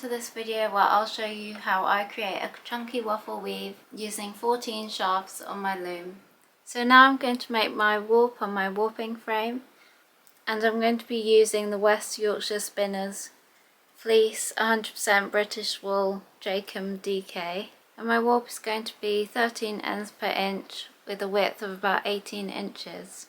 to this video where I'll show you how I create a chunky waffle weave using 14 shafts on my loom. So now I'm going to make my warp on my warping frame, and I'm going to be using the West Yorkshire Spinners fleece 100% British wool Jacomb DK, and my warp is going to be 13 ends per inch with a width of about 18 inches.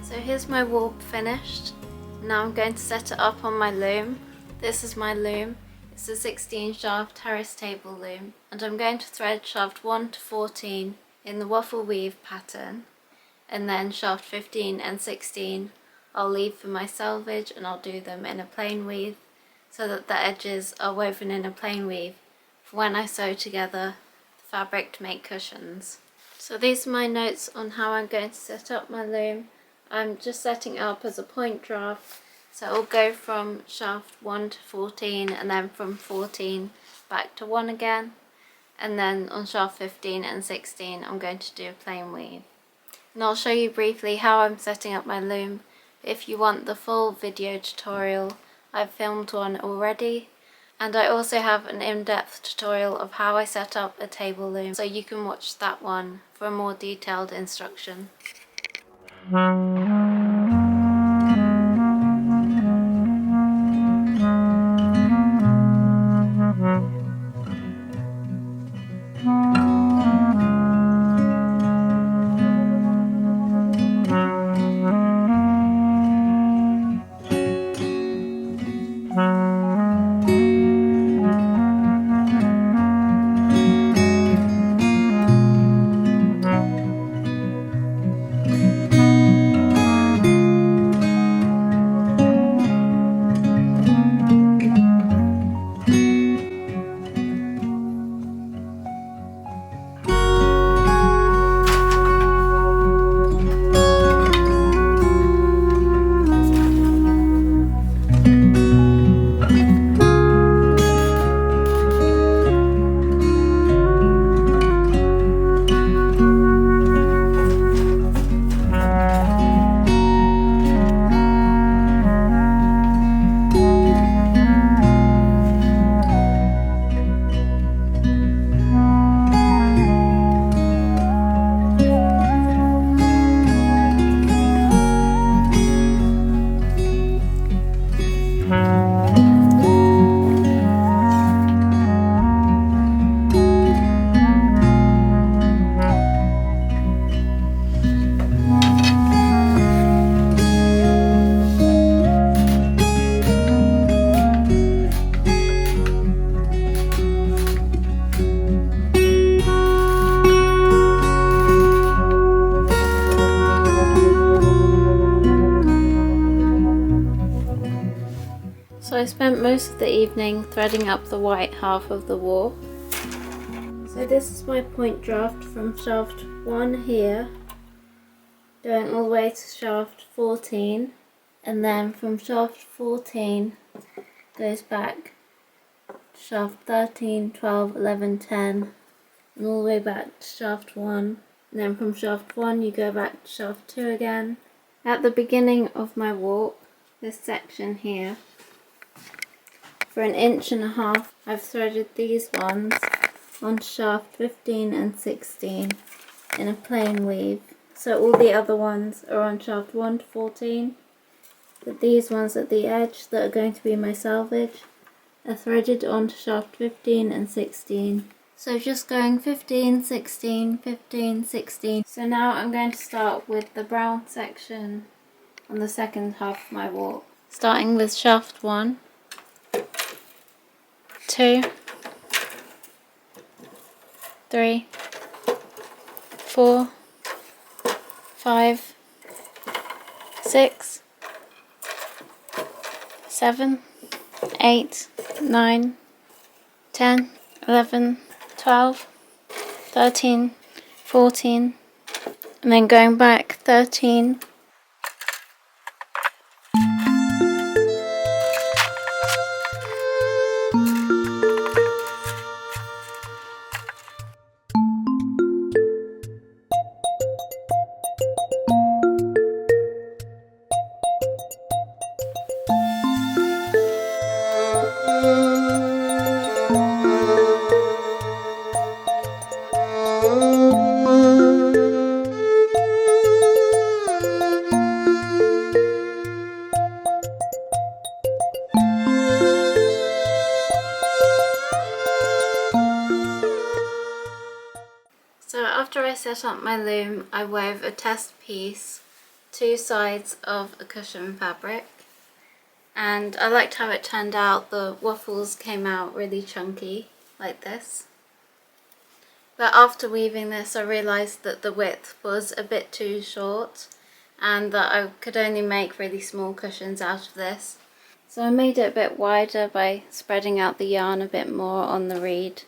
So here's my warp finished. Now I'm going to set it up on my loom. This is my loom. It's a 16 shaft terrace table loom, and I'm going to thread shaft 1 to 14 in the waffle weave pattern, and then shaft 15 and 16 I'll leave for my selvage, and I'll do them in a plain weave so that the edges are woven in a plain weave for when I sew together the fabric to make cushions. So these are my notes on how I'm going to set up my loom. I'm just setting it up as a point draft, so it'll go from shaft 1 to 14 and then from 14 back to 1 again, and then on shaft 15 and 16 I'm going to do a plain weave. And I'll show you briefly how I'm setting up my loom. If you want the full video tutorial, I've filmed one already, and I also have an in-depth tutorial of how I set up a table loom, so you can watch that one for a more detailed instruction. So I spent most of the evening threading up the white half of the warp. So this is my point draft from shaft 1 here, going all the way to shaft 14, and then from shaft 14 goes back to shaft 13, 12, 11, 10, and all the way back to shaft 1, and then from shaft 1 you go back to shaft 2 again. At the beginning of my warp, this section here, for 1.5 inches, I've threaded these ones onto shaft 15 and 16 in a plain weave. So all the other ones are on shaft 1 to 14, but these ones at the edge that are going to be my selvage are threaded onto shaft 15 and 16. So just going 15, 16, 15, 16. So now I'm going to start with the brown section on the second half of my warp. Starting with shaft 1, 2, 3, 4, 5, 6, 7, 8, 9, 10, 11, 12, 13, 14, and then going back 13. So after I set up my loom, I wove a test piece, 2 sides of a cushion fabric, and I liked how it turned out. The waffles came out really chunky, like this. But after weaving this, I realised that the width was a bit too short and that I could only make really small cushions out of this. So I made it a bit wider by spreading out the yarn a bit more on the reed,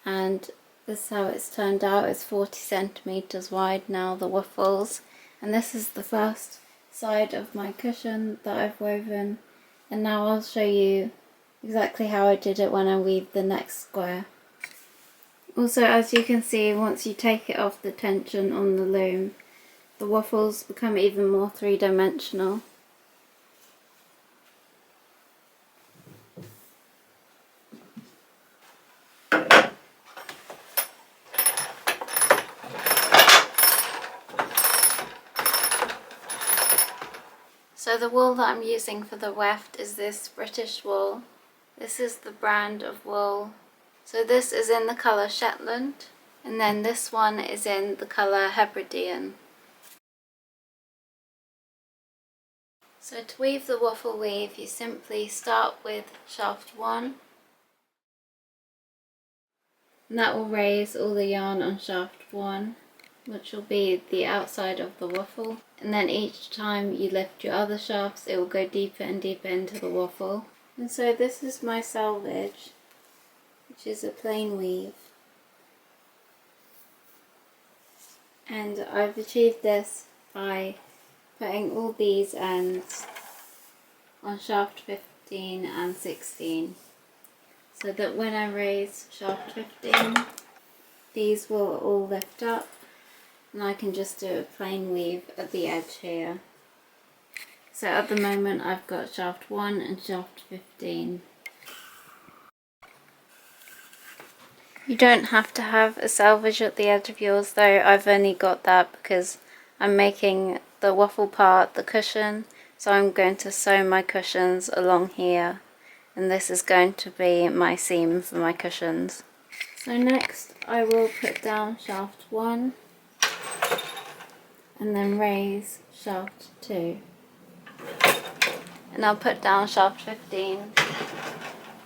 and this is how it's turned out. It's 40 centimeters wide now, the waffles, and this is the first side of my cushion that I've woven, and now I'll show you exactly how I did it when I weave the next square. Also, as you can see, once you take it off the tension on the loom, the waffles become even more three-dimensional. So the wool that I'm using for the weft is this British wool. This is the brand of wool. So this is in the colour Shetland, and then this one is in the colour Hebridean. So to weave the waffle weave, you simply start with shaft 1, and that will raise all the yarn on shaft 1, which will be the outside of the waffle, and then each time you lift your other shafts it will go deeper and deeper into the waffle. And so this is my selvage, which is a plain weave, and I've achieved this by putting all these ends on shaft 15 and 16, so that when I raise shaft 15 these will all lift up and I can just do a plain weave at the edge here. So at the moment I've got shaft 1 and shaft 15. You don't have to have a selvage at the edge of yours though. I've only got that because I'm making the waffle part the cushion, so I'm going to sew my cushions along here, and this is going to be my seam for my cushions. So next I will put down shaft 1 and then raise shaft 2, and I'll put down shaft 15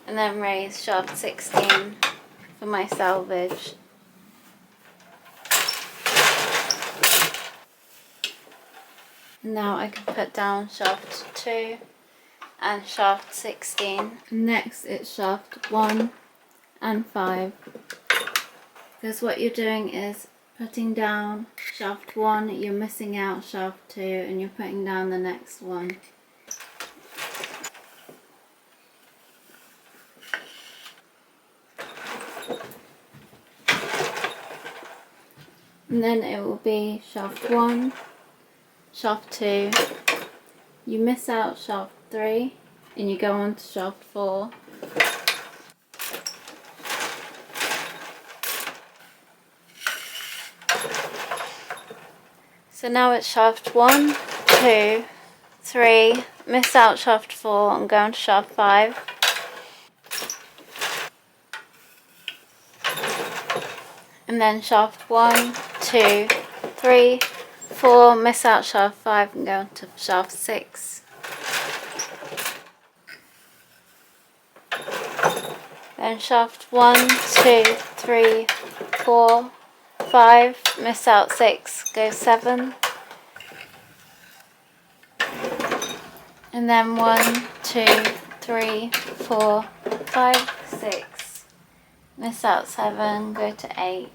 and then raise shaft 16 for my selvage. Now I can put down shaft 2 and shaft 16. Next it's shaft 1 and 5, because what you're doing is putting down shaft 1, you're missing out shaft 2, and you're putting down the next one. And then it will be shaft 1, shaft 2, you miss out shaft 3 and you go on to shaft 4. So now it's shaft 1, 2, 3, miss out shaft 4 and go on to shaft 5. And then shaft 1, 2, 3, 4, miss out shaft 5 and go on to shaft 6. Then shaft 1, 2, 3, 4, 5, miss out 6, go 7. And then 1, 2, 3, 4, 5, 6, miss out 7, go to 8.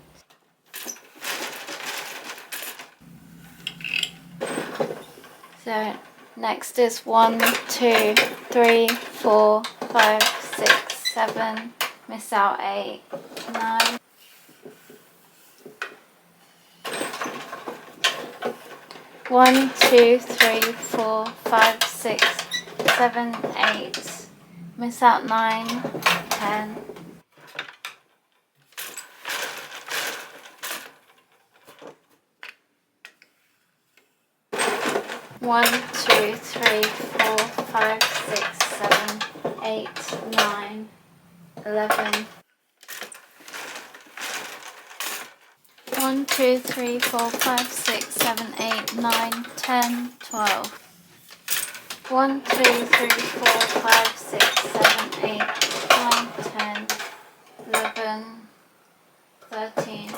So next is 1, 2, 3, 4, 5, 6, 7, miss out 8, 9. 1, 2, 3, 4, 5, 6, 7, 8, miss out 9, 10. 1, 2, 3, 4, 5, 6, 7, 8, 9, 11. 1, 2, 3, 4, 5, 6, 7, 8, 9, 10, 12. 1, 2, 3, 4, 5, 6, 7, 8, 9, 10, 11, 13.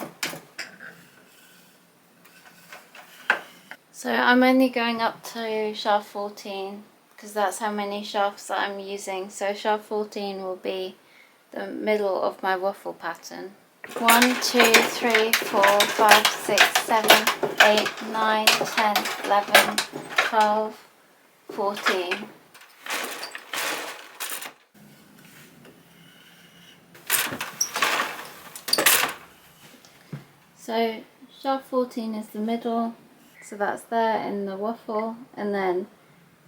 So I'm only going up to shaft 14 because that's how many shafts that I'm using. So shaft 14 will be the middle of my waffle pattern. 1, 2, 3, 4, 5, 6, 7, 8, 9, 10, 11, 12, 14. So shaft 14 is the middle, so that's there in the waffle, and then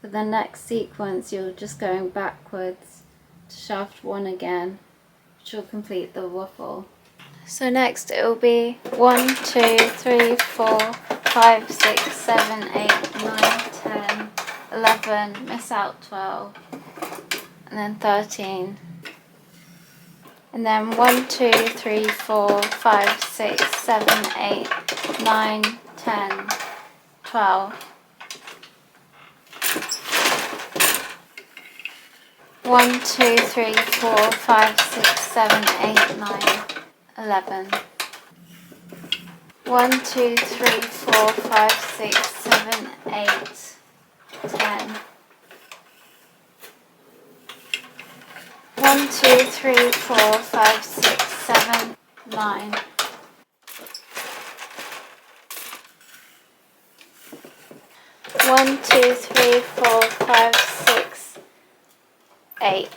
for the next sequence you're just going backwards to shaft 1 again, which will complete the waffle. So next it will be 1, 2, 3, 4, 5, 6, 7, 8, 9, 10, 11, miss out 12, and then 13. And then 1, 2, 3, 4, 5, 6, 7, 8, 9, 10, 12. 1, 2, 3, 4, 5, 6, 7, 8, 9, 11. 1, 2, 3, 4, 5, 6, 7, 8, 10. 1, 2, 3, 4, 5, 6, 7, 9. 1, 2, 3, 4, 5, 6, 8.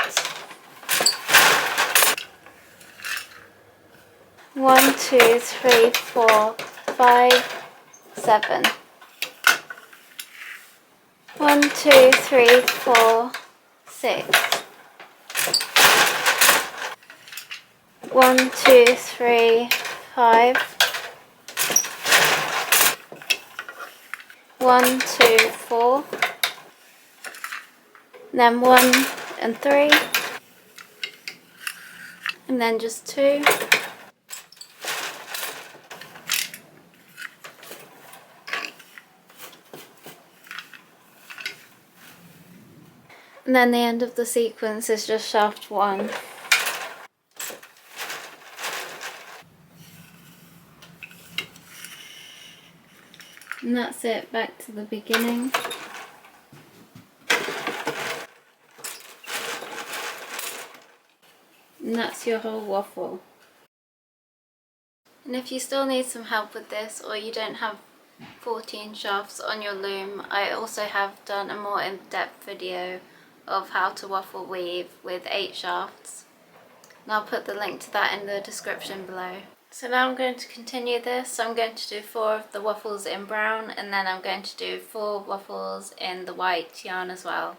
1, 2, 3, 4, 5, 7. 1, 2, 3, 4, 6. 1, 2, 3, 5. 1, 2, 4. Then 1 and 3. And then just 2. And then the end of the sequence is just shaft 1. And that's it, back to the beginning. And that's your whole waffle. And if you still need some help with this, or you don't have 14 shafts on your loom, I also have done a more in-depth video of how to waffle weave with 8 shafts. And I'll put the link to that in the description below. So now I'm going to continue this. I'm going to do 4 of the waffles in brown, and then I'm going to do 4 waffles in the white yarn as well.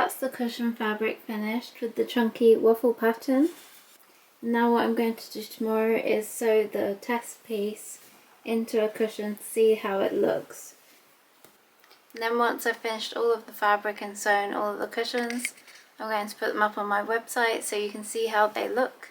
that's the cushion fabric finished with the chunky waffle pattern. Now what I'm going to do tomorrow is sew the test piece into a cushion to see how it looks. And then once I've finished all of the fabric and sewn all of the cushions, I'm going to put them up on my website so you can see how they look.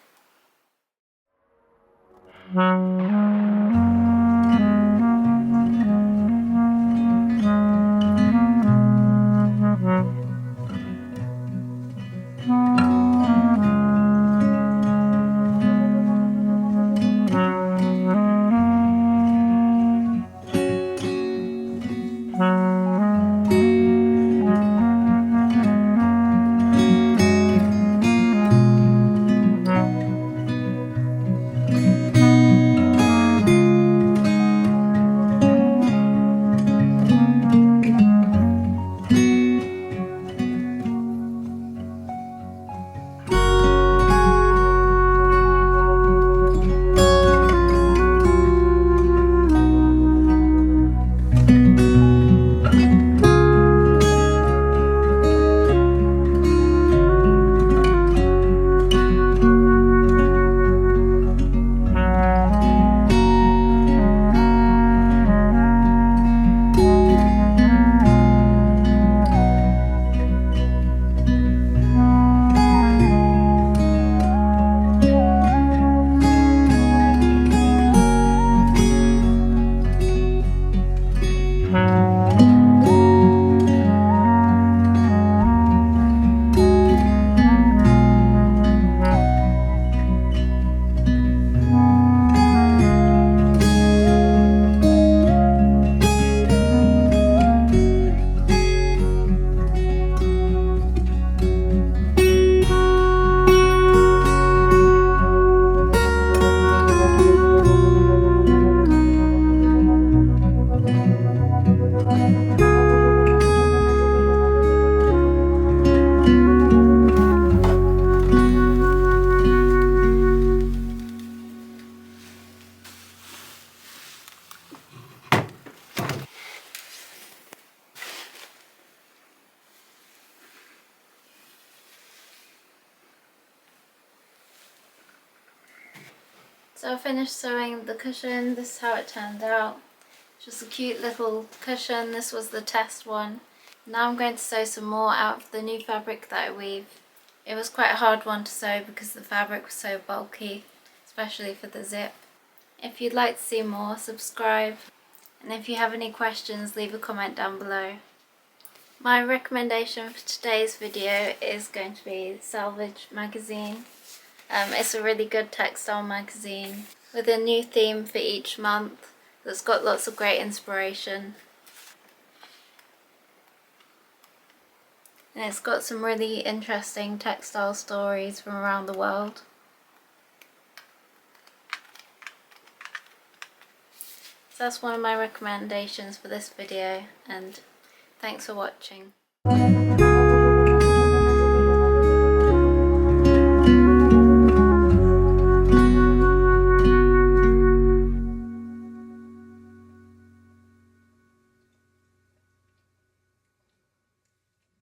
So I finished sewing the cushion. This is how it turned out. Just a cute little cushion. This was the test one. Now I'm going to sew some more out of the new fabric that I weave. It was quite a hard one to sew because the fabric was so bulky, especially for the zip. If you'd like to see more, subscribe. And if you have any questions, leave a comment down below. My recommendation for today's video is going to be Salvage magazine. It's a really good textile magazine with a new theme for each month that's got lots of great inspiration. And it's got some really interesting textile stories from around the world. So that's one of my recommendations for this video, and thanks for watching.